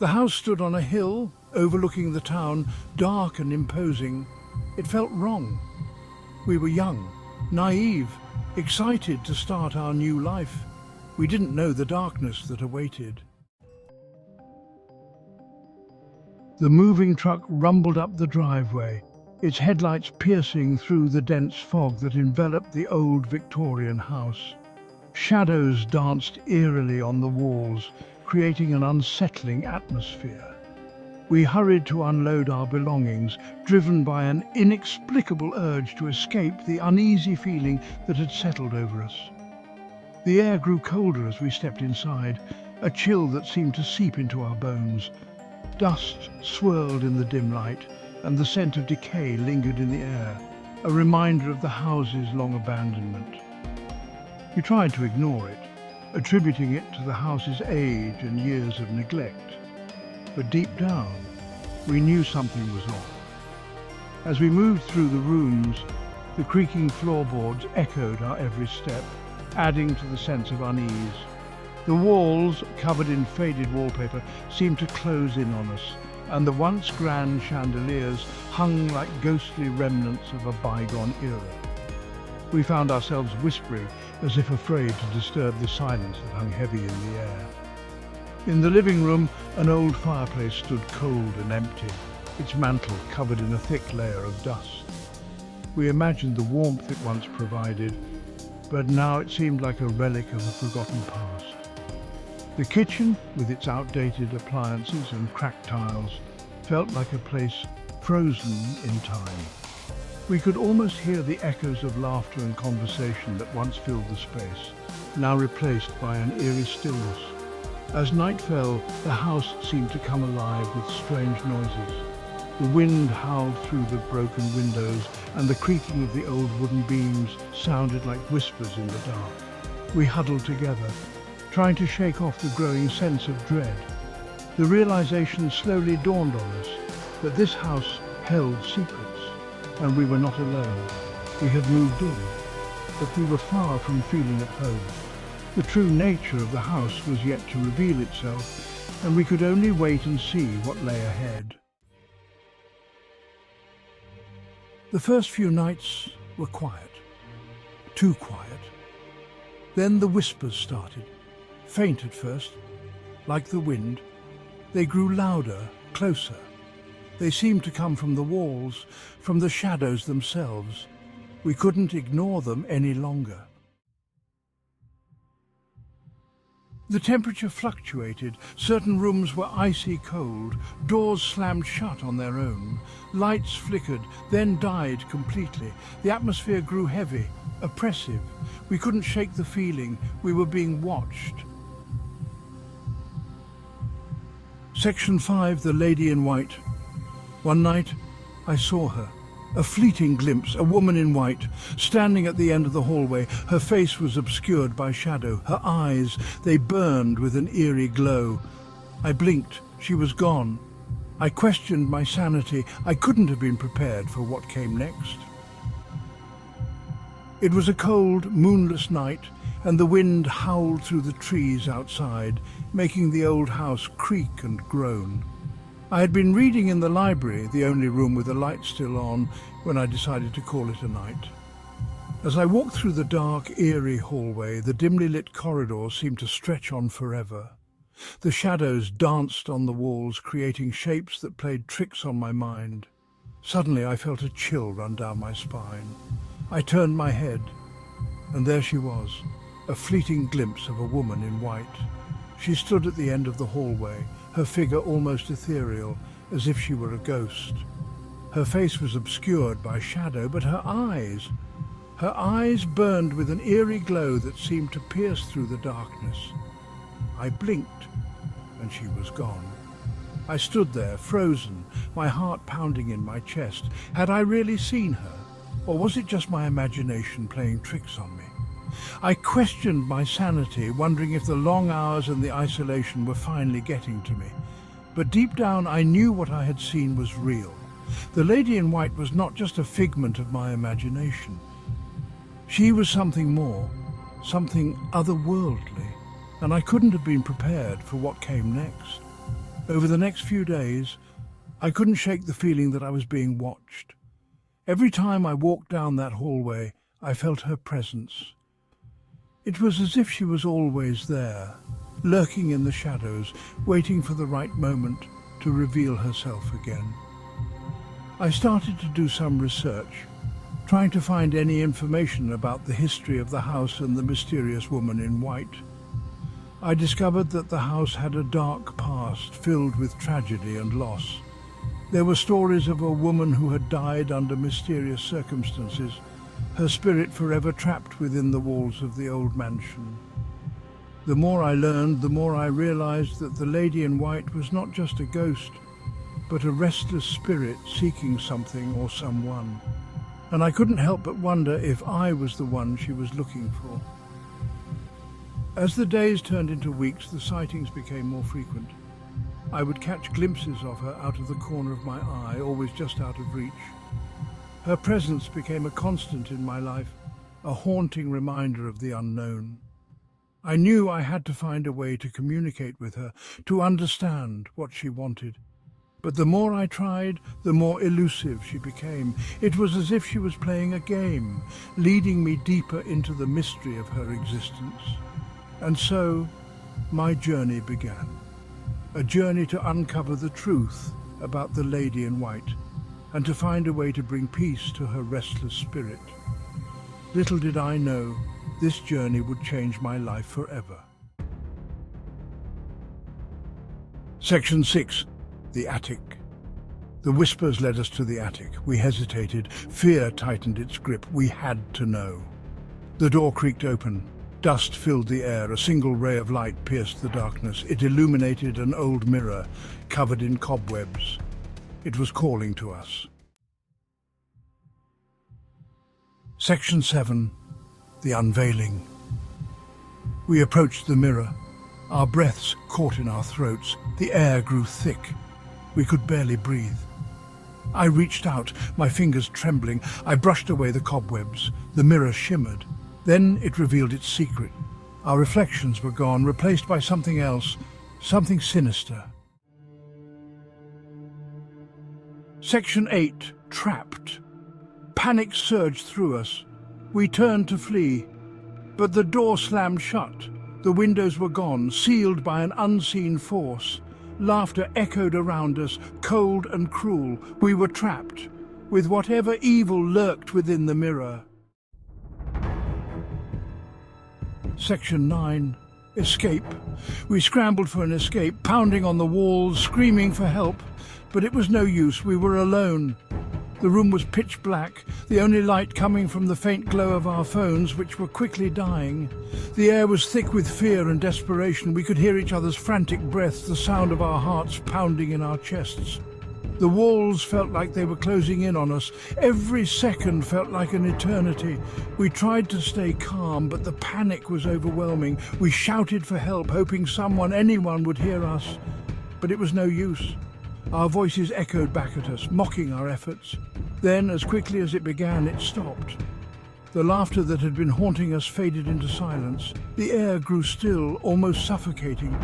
The house stood on a hill, overlooking the town, dark and imposing. It felt wrong. We were young, naive, excited to start our new life. We didn't know the darkness that awaited. The moving truck rumbled up the driveway, its headlights piercing through the dense fog that enveloped the old Victorian house. Shadows danced eerily on the walls, creating an unsettling atmosphere. We hurried to unload our belongings, driven by an inexplicable urge to escape the uneasy feeling that had settled over us. The air grew colder as we stepped inside, a chill that seemed to seep into our bones. Dust swirled in the dim light, and the scent of decay lingered in the air, a reminder of the house's long abandonment. We tried to ignore it, attributing it to the house's age and years of neglect. But deep down, we knew something was off. As we moved through the rooms, the creaking floorboards echoed our every step, adding to the sense of unease. The walls, covered in faded wallpaper, seemed to close in on us, and the once grand chandeliers hung like ghostly remnants of a bygone era. We found ourselves whispering, as if afraid to disturb the silence that hung heavy in the air. In the living room, an old fireplace stood cold and empty, its mantle covered in a thick layer of dust. We imagined the warmth it once provided, but now it seemed like a relic of a forgotten past. The kitchen, with its outdated appliances and cracked tiles, felt like a place frozen in time. We could almost hear the echoes of laughter and conversation that once filled the space, now replaced by an eerie stillness. As night fell, the house seemed to come alive with strange noises. The wind howled through the broken windows, and the creaking of the old wooden beams sounded like whispers in the dark. We huddled together, trying to shake off the growing sense of dread. The realization slowly dawned on us that this house held secrets, and we were not alone. We had moved in, but we were far from feeling at home. The true nature of the house was yet to reveal itself, and we could only wait and see what lay ahead. The first few nights were quiet, too quiet. Then the whispers started, faint at first, like the wind. They grew louder, closer. They seemed to come from the walls, from the shadows themselves. We couldn't ignore them any longer. The temperature fluctuated. Certain rooms were icy cold. Doors slammed shut on their own. Lights flickered, then died completely. The atmosphere grew heavy, oppressive. We couldn't shake the feeling we were being watched. Section 5, The Lady in White. One night, I saw her. A fleeting glimpse, a woman in white, standing at the end of the hallway. Her face was obscured by shadow. Her eyes, they burned with an eerie glow. I blinked. She was gone. I questioned my sanity. I couldn't have been prepared for what came next. It was a cold, moonless night, and the wind howled through the trees outside, making the old house creak and groan. I had been reading in the library, the only room with the light still on, when I decided to call it a night. As I walked through the dark, eerie hallway, the dimly lit corridor seemed to stretch on forever. The shadows danced on the walls, creating shapes that played tricks on my mind. Suddenly I felt a chill run down my spine. I turned my head, and there she was, a fleeting glimpse of a woman in white. She stood at the end of the hallway, her figure almost ethereal, as if she were a ghost. Her face was obscured by shadow, but her eyes burned with an eerie glow that seemed to pierce through the darkness. I blinked, and she was gone. I stood there, frozen, my heart pounding in my chest. Had I really seen her, or was it just my imagination playing tricks on me? I questioned my sanity, wondering if the long hours and the isolation were finally getting to me. But deep down I knew what I had seen was real. The lady in white was not just a figment of my imagination. She was something more, something otherworldly, and I couldn't have been prepared for what came next. Over the next few days, I couldn't shake the feeling that I was being watched. Every time I walked down that hallway, I felt her presence. It was as if she was always there, lurking in the shadows, waiting for the right moment to reveal herself again. I started to do some research, trying to find any information about the history of the house and the mysterious woman in white. I discovered that the house had a dark past filled with tragedy and loss. There were stories of a woman who had died under mysterious circumstances, her spirit forever trapped within the walls of the old mansion. The more I learned, the more I realized that the lady in white was not just a ghost, but a restless spirit seeking something or someone. And I couldn't help but wonder if I was the one she was looking for. As the days turned into weeks, the sightings became more frequent. I would catch glimpses of her out of the corner of my eye, always just out of reach. Her presence became a constant in my life, a haunting reminder of the unknown. I knew I had to find a way to communicate with her, to understand what she wanted. But the more I tried, the more elusive she became. It was as if she was playing a game, leading me deeper into the mystery of her existence. And so, my journey began. A journey to uncover the truth about the lady in white, and to find a way to bring peace to her restless spirit. Little did I know, this journey would change my life forever. Section 6. The Attic. The whispers led us to the attic. We hesitated. Fear tightened its grip. We had to know. The door creaked open. Dust filled the air. A single ray of light pierced the darkness. It illuminated an old mirror covered in cobwebs. It was calling to us. Section 7. The Unveiling. We approached the mirror. Our breaths caught in our throats. The air grew thick. We could barely breathe. I reached out, my fingers trembling. I brushed away the cobwebs. The mirror shimmered. Then it revealed its secret. Our reflections were gone, replaced by something else, something sinister. Section 8. Trapped. Panic surged through us. We turned to flee, but the door slammed shut. The windows were gone, sealed by an unseen force. Laughter echoed around us, cold and cruel. We were trapped, with whatever evil lurked within the mirror. Section 9. Escape. We scrambled for an escape, pounding on the walls, screaming for help. But it was no use, we were alone. The room was pitch black, the only light coming from the faint glow of our phones, which were quickly dying. The air was thick with fear and desperation. We could hear each other's frantic breaths, the sound of our hearts pounding in our chests. The walls felt like they were closing in on us. Every second felt like an eternity. We tried to stay calm, but the panic was overwhelming. We shouted for help, hoping someone, anyone would hear us. But it was no use. Our voices echoed back at us, mocking our efforts. Then, as quickly as it began, it stopped. The laughter that had been haunting us faded into silence. The air grew still, almost suffocating.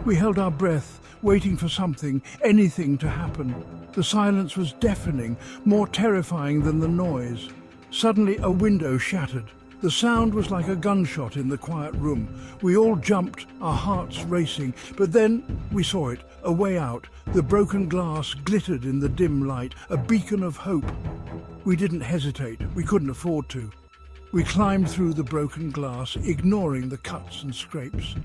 We held our breath, waiting for something, anything to happen. The silence was deafening, more terrifying than the noise. Suddenly, a window shattered. The sound was like a gunshot in the quiet room. We all jumped, our hearts racing. But then we saw it, a way out. The broken glass glittered in the dim light, a beacon of hope. We didn't hesitate. We couldn't afford to. We climbed through the broken glass, ignoring the cuts and scrapes.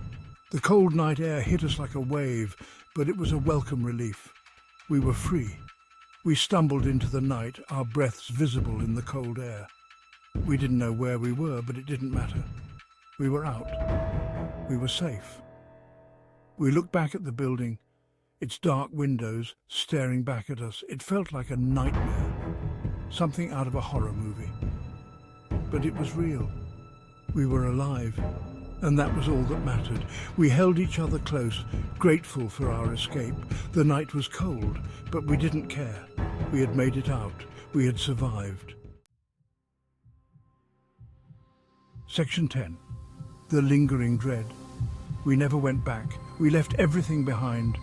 The cold night air hit us like a wave, but it was a welcome relief. We were free. We stumbled into the night, our breaths visible in the cold air. We didn't know where we were, but it didn't matter. We were out. We were safe. We looked back at the building, its dark windows staring back at us. It felt like a nightmare, something out of a horror movie. But it was real. We were alive, and that was all that mattered. We held each other close, grateful for our escape. The night was cold, but we didn't care. We had made it out. We had survived. Section 10. The Lingering Dread. We never went back. We left everything behind.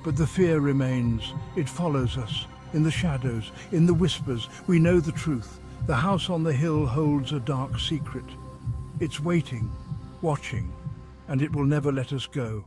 But the fear remains. It follows us. In the shadows, in the whispers, we know the truth. The house on the hill holds a dark secret. It's waiting, watching, and it will never let us go.